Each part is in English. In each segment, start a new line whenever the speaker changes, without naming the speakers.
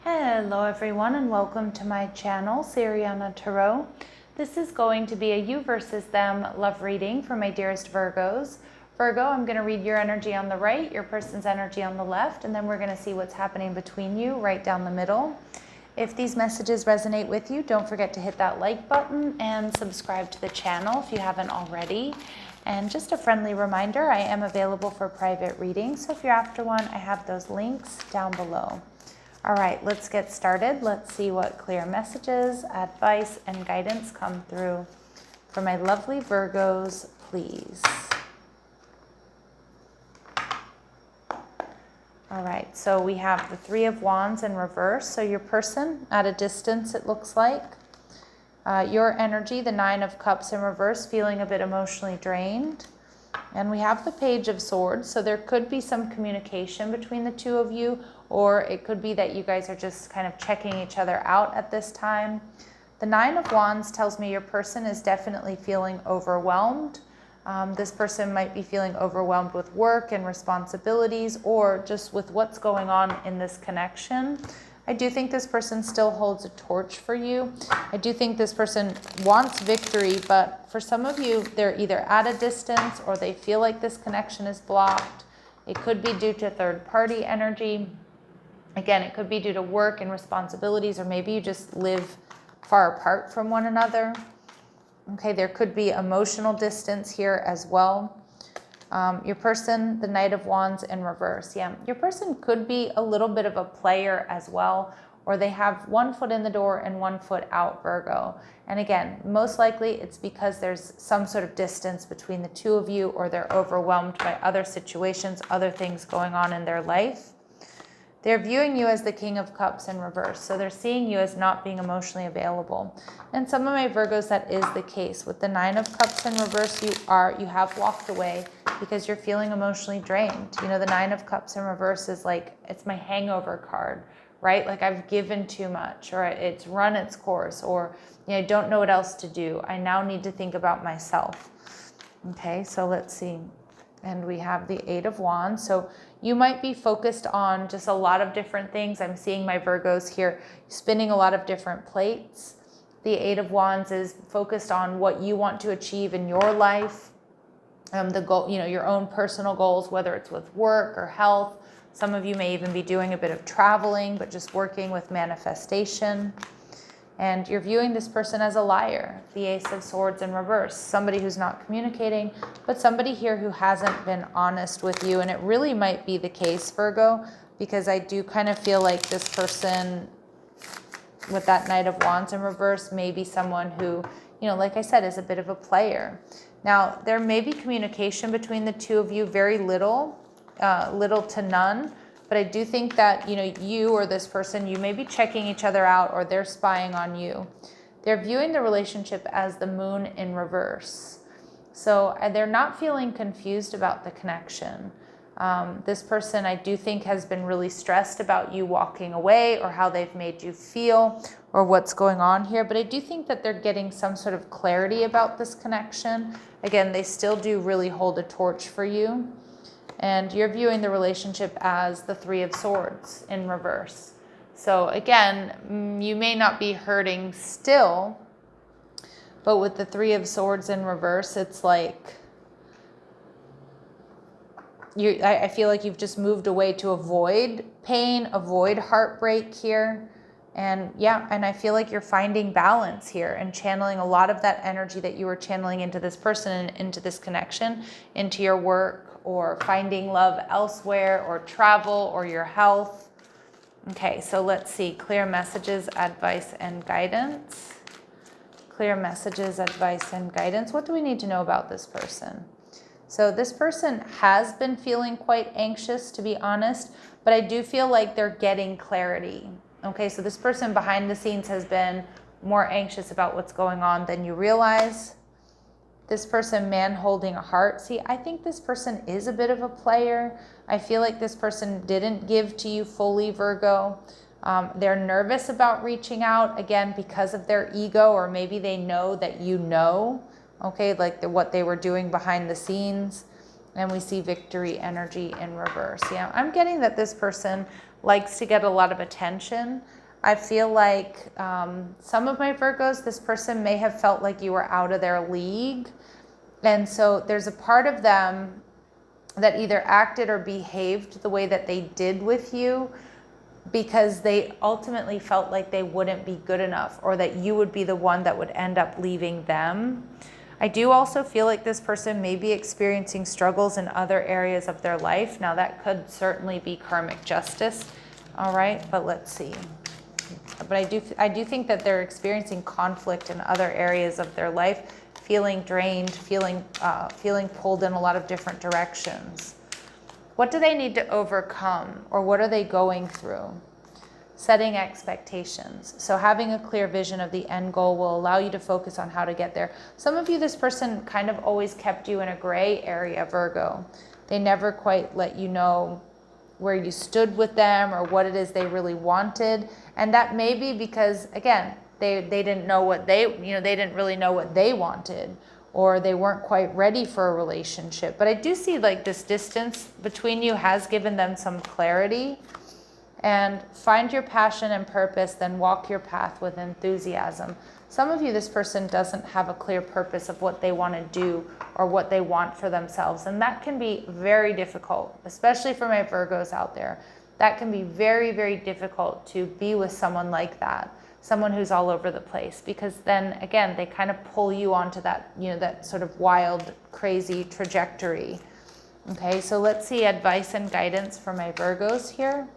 Hello everyone and welcome to my channel, Siriana Tarot. This is going to be a you versus them love reading for my dearest Virgos. Virgo, I'm going to read your energy on the right, your person's energy on the left, and then we're going to see what's happening between you right down the middle. If these messages resonate with you, don't forget to hit that like button and subscribe to the channel if you haven't already. And just a friendly reminder, I am available for private readings, so if you're after one, I have those links down below. All right, let's get started. Let's see what clear messages, advice, and guidance come through for my lovely Virgos, please. All right, so we have the Three of Wands in reverse. So your person at a distance, it looks like. Your energy, the Nine of Cups in reverse, feeling a bit emotionally drained. And we have the Page of Swords, so there could be some communication between the two of you, or it could be that you guys are just kind of checking each other out at this time. The Nine of Wands tells me your person is definitely feeling overwhelmed. This person might be feeling overwhelmed with work and responsibilities, or just with what's going on in this connection. I do think this person still holds a torch for you. I do think this person wants victory, but for some of you, they're either at a distance or they feel like this connection is blocked. It could be due to third-party energy. Again, it could be due to work and responsibilities, or maybe you just live far apart from one another. Okay, there could be emotional distance here as well. Your person, the Knight of Wands in reverse. Yeah, your person could be a little bit of a player as well, or they have one foot in the door and one foot out, Virgo. And again, most likely it's because there's some sort of distance between the two of you, or they're overwhelmed by other situations, other things going on in their life. They're viewing you as the King of Cups in reverse. So they're seeing you as not being emotionally available. And some of my Virgos, that is the case. With the Nine of Cups in reverse, you have walked away because you're feeling emotionally drained. You know, the Nine of Cups in reverse is like, it's my hangover card, right? Like I've given too much, or it's run its course, or I don't know what else to do. I now need to think about myself. Okay, so let's see. And we have the Eight of Wands. So you might be focused on just a lot of different things. I'm seeing my Virgos here spinning a lot of different plates. The Eight of Wands is focused on what you want to achieve in your life. The goal, your own personal goals, whether it's with work or health. Some of you may even be doing a bit of traveling, but just working with manifestation. And you're viewing this person as a liar, the Ace of Swords in reverse, somebody who's not communicating, but somebody here who hasn't been honest with you. And it really might be the case, Virgo, because I do kind of feel like this person with that Knight of Wands in reverse may be someone who, like I said, is a bit of a player. Now, there may be communication between the two of you, very little to none. But I do think that, you or this person, you may be checking each other out, or they're spying on you. They're viewing the relationship as the Moon in reverse. So they're not feeling confused about the connection. This person, I do think, has been really stressed about you walking away, or how they've made you feel, or what's going on here. But I do think that they're getting some sort of clarity about this connection. Again, they still do really hold a torch for you. And you're viewing the relationship as the Three of Swords in reverse. So again, you may not be hurting still, but with the Three of Swords in reverse, it's like, I feel like you've just moved away to avoid pain, avoid heartbreak here. And yeah, and I feel like you're finding balance here and channeling a lot of that energy that you were channeling into this person and into this connection, into your work, or finding love elsewhere, or travel, or your health. Okay, so let's see. Clear messages, advice, and guidance. Clear messages, advice, and guidance. What do we need to know about this person? So this person has been feeling quite anxious, to be honest, but I do feel like they're getting clarity. Okay, so this person behind the scenes has been more anxious about what's going on than you realize. This person, man holding a heart. See, I think this person is a bit of a player. I feel like this person didn't give to you fully, Virgo. They're nervous about reaching out, again, because of their ego, or maybe they know that okay, like what they were doing behind the scenes. And we see victory energy in reverse. Yeah, I'm getting that this person likes to get a lot of attention. I feel like some of my Virgos, this person may have felt like you were out of their league. And so there's a part of them that either acted or behaved the way that they did with you because they ultimately felt like they wouldn't be good enough, or that you would be the one that would end up leaving them. I do also feel like this person may be experiencing struggles in other areas of their life. Now that could certainly be karmic justice. All right, but let's see. But I do think that they're experiencing conflict in other areas of their life, feeling drained, feeling pulled in a lot of different directions. What do they need to overcome, or what are they going through? Setting expectations. So having a clear vision of the end goal will allow you to focus on how to get there. Some of you, this person kind of always kept you in a gray area, Virgo. They never quite let you know where you stood with them or what it is they really wanted. And that may be because, again, they didn't know what they didn't really know what they wanted, or they weren't quite ready for a relationship. But I do see like this distance between you has given them some clarity. And find your passion and purpose, then walk your path with enthusiasm. Some of you, this person doesn't have a clear purpose of what they want to do or what they want for themselves. And that can be very difficult, especially for my Virgos out there. That can be very, very difficult to be with someone like that, someone who's all over the place, because then again, they kind of pull you onto that, that sort of wild, crazy trajectory. Okay, so let's see advice and guidance for my Virgos here.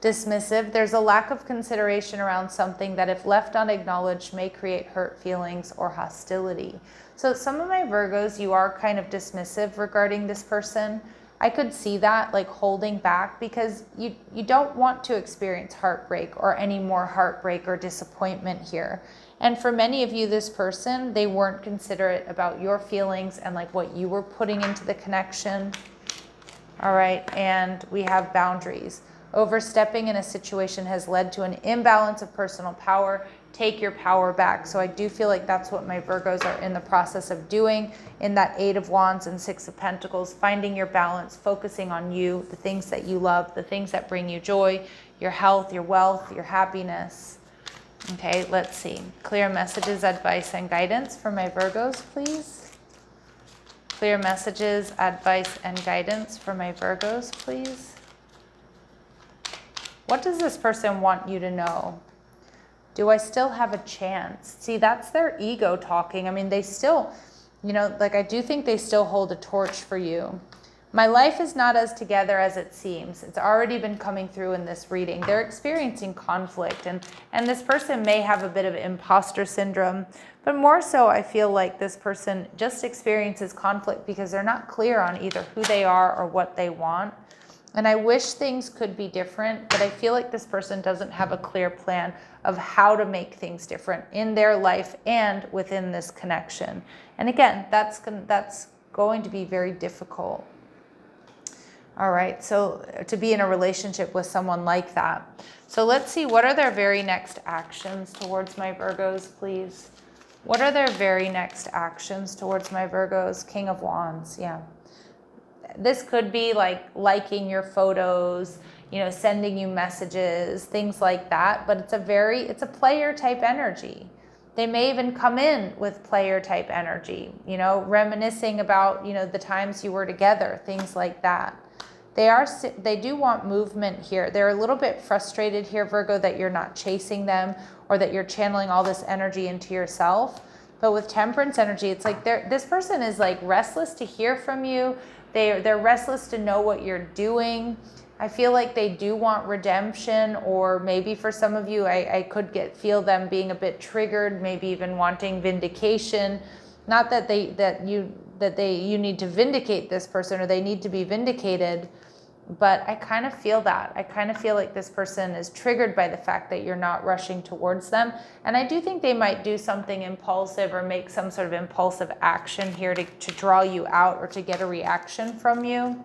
Dismissive. There's a lack of consideration around something that, if left unacknowledged, may create hurt feelings or hostility. So some of my Virgos, you are kind of dismissive regarding this person. I could see that, like holding back, because you don't want to experience heartbreak or any more heartbreak or disappointment here. And for many of you, this person, they weren't considerate about your feelings and like what you were putting into the connection. All right, and we have boundaries. Overstepping in a situation has led to an imbalance of personal power. Take your power back. So I do feel like that's what my Virgos are in the process of doing in that 8 of Wands and 6 of Pentacles, finding your balance, focusing on you, the things that you love, the things that bring you joy, your health, your wealth, your happiness. Okay, let's see. Clear messages, advice, and guidance for my Virgos, please. Clear messages, advice, and guidance for my Virgos, please. What does this person want you to know? Do I still have a chance? See, that's their ego talking. I mean, they still, I do think they still hold a torch for you. My life is not as together as it seems. It's already been coming through in this reading. They're experiencing conflict, and this person may have a bit of imposter syndrome, but more so I feel like this person just experiences conflict because they're not clear on either who they are or what they want. And I wish things could be different, but I feel like this person doesn't have a clear plan of how to make things different in their life and within this connection. And again, that's going to be very difficult. All right, so to be in a relationship with someone like that. So let's see, what are their very next actions towards my Virgos, please? What are their very next actions towards my Virgos? King of Wands, yeah. This could be like liking your photos, sending you messages, things like that. But it's a player type energy. They may even come in with player type energy, reminiscing about, the times you were together, things like that. They do want movement here. They're a little bit frustrated here, Virgo, that you're not chasing them or that you're channeling all this energy into yourself. But with Temperance energy, it's like this person is like restless to hear from you. They're restless to know what you're doing. I feel like they do want redemption, or maybe for some of you, I could feel them being a bit triggered, maybe even wanting vindication. Not that you need to vindicate this person or they need to be vindicated, but I kind of feel that. I kind of feel like this person is triggered by the fact that you're not rushing towards them. And I do think they might do something impulsive or make some sort of impulsive action here to draw you out or to get a reaction from you.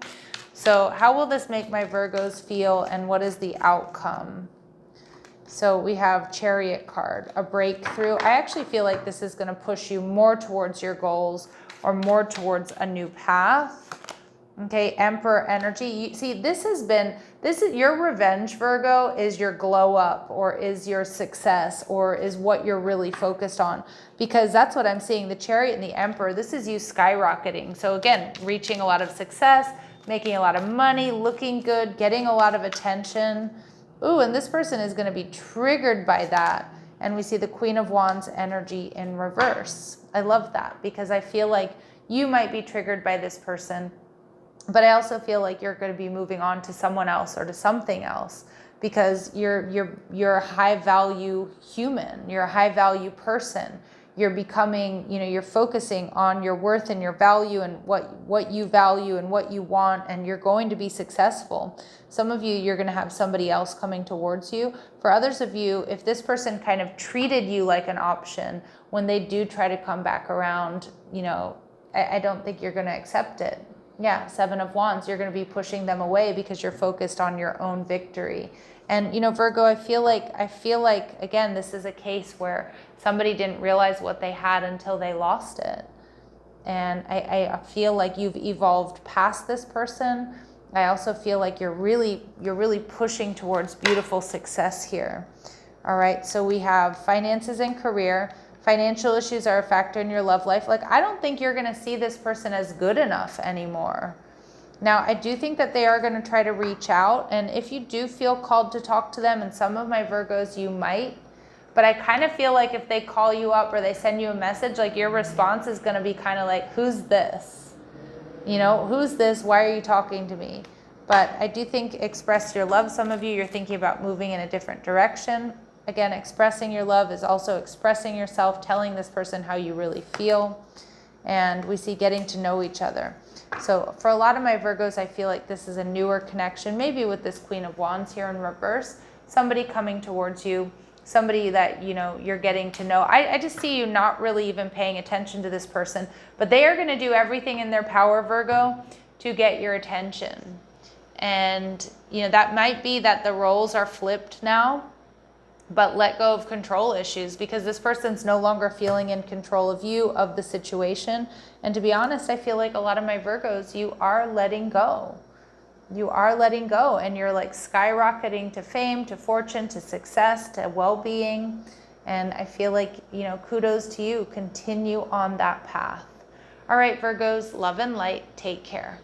So how will this make my Virgos feel, and what is the outcome? So we have Chariot card, a breakthrough. I actually feel like this is going to push you more towards your goals or more towards a new path. Okay, Emperor energy. See, this has been This is your revenge, Virgo, is your glow up, or is your success, or is what you're really focused on. Because that's what I'm seeing, the Chariot and the Emperor. This is you skyrocketing. So again, reaching a lot of success, making a lot of money, looking good, getting a lot of attention. Ooh, and this person is going to be triggered by that. And we see the Queen of Wands energy in reverse. I love that because I feel like you might be triggered by this person. But I also feel like you're going to be moving on to someone else or to something else because you're a high value human. You're a high value person. You're becoming, you're focusing on your worth and your value and what you value and what you want, and you're going to be successful. Some of you, you're going to have somebody else coming towards you. For others of you, if this person kind of treated you like an option, when they do try to come back around, I don't think you're going to accept it. Yeah, Seven of Wands, you're going to be pushing them away because you're focused on your own victory. And, Virgo, I feel like, again, this is a case where somebody didn't realize what they had until they lost it. And I feel like you've evolved past this person. I also feel like you're really pushing towards beautiful success here. All right, so we have finances and career. Financial issues are a factor in your love life. Like, I don't think you're going to see this person as good enough anymore. Now, I do think that they are going to try to reach out. And if you do feel called to talk to them, and some of my Virgos, you might. But I kind of feel like if they call you up or they send you a message, like your response is going to be kind of like, who's this? Who's this? Why are you talking to me? But I do think express your love. Some of you, you're thinking about moving in a different direction. Again, expressing your love is also expressing yourself, telling this person how you really feel. And we see getting to know each other. So for a lot of my Virgos, I feel like this is a newer connection, maybe with this Queen of Wands here in reverse, somebody coming towards you, somebody that, you're getting to know. I just see you not really even paying attention to this person, but they are going to do everything in their power, Virgo, to get your attention. And, that might be that the roles are flipped now. But let go of control issues because this person's no longer feeling in control of you, of the situation. And to be honest, I feel like a lot of my Virgos, you are letting go. You are letting go, and you're like skyrocketing to fame, to fortune, to success, to well-being. And I feel like, kudos to you. Continue on that path. All right, Virgos, love and light. Take care.